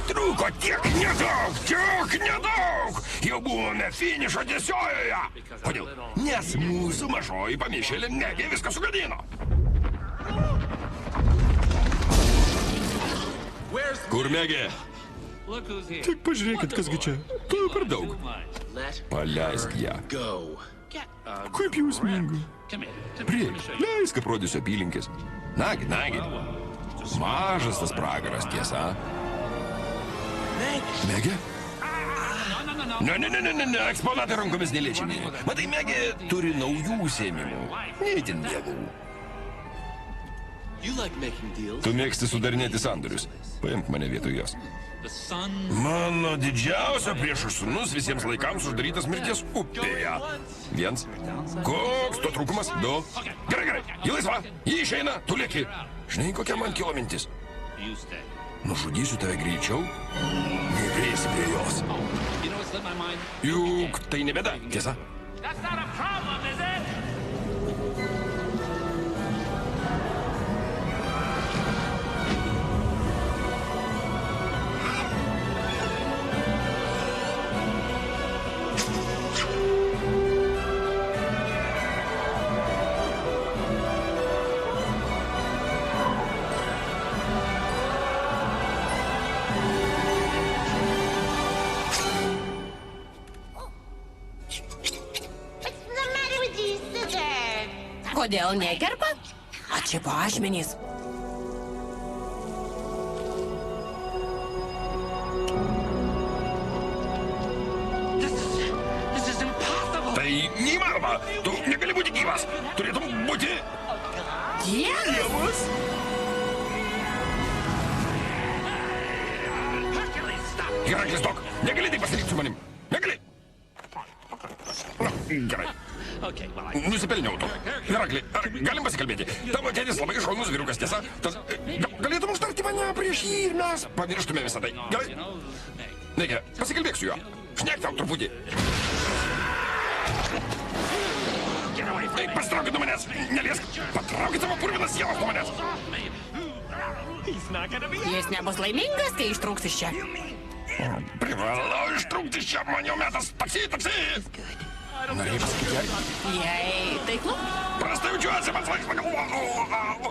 Trūko tiek nedaug. Jau buvome finišo tiesiojoje. Kodėl? Nes mūsų mažoji pamišėlė Megė viską sugadino. Kur Megė? Tik pažiūrėkit, kasgi čia. Tu jau per daug. Paleisk ją. Kaip jausminga. Prieik, leisk aprodysiu apylinkės. Nagi. Mažas tas pragaras, tiesa. Megė? Ne, eksponatai rankomis neliečiami. Matai, Megė turi naujų užsiėmimų. Neįtin dievų. Tu mėgsti sudarinėti sandorius. Paimk mane vietoj jos. Mano didžiausio priešo sūnus visiems laikams uždarytas mirties upėje. 1. Koks to trūkumas? 2. Gerai. Ji laisva. Ji išeina. Tu lieki. Žinai, kokia man kilo mintis? Nužudysiu tave greičiau. Neprieisi prie jos. Juk tai ne bėda, tiesa? Kodėl nekerpa? Atšipo ašmenys. Tai neįmanoma. Tu negali būti gyvas. Turėtum būti... Dievas! Heraklis, dok. Negali tai pasilikti su manim. Negali. Na, gerai. Nusipelniau to. Herakli, ar galim pasikalbėti? Tavo tėtis labai šaunus vyrukas, tiesa? Tad galėtum užtarti mane prieš jį ir mes pamirštume visą tai. Gerai? Negi, pasikalbėk su juo. Šnek tau truputį. Pasitraukit nuo manęs. Neliesk. Patraukit savo purvinas sielas nuo manęs. Jis nebus laimingas, kai ištrūks iš čia. Privalau ištrūkti iš čia, man jau metas. Taksi. Norėjai pasakyti jai? Jei taiklu? Prastai jaučiuosi, man svaigs pagalvo.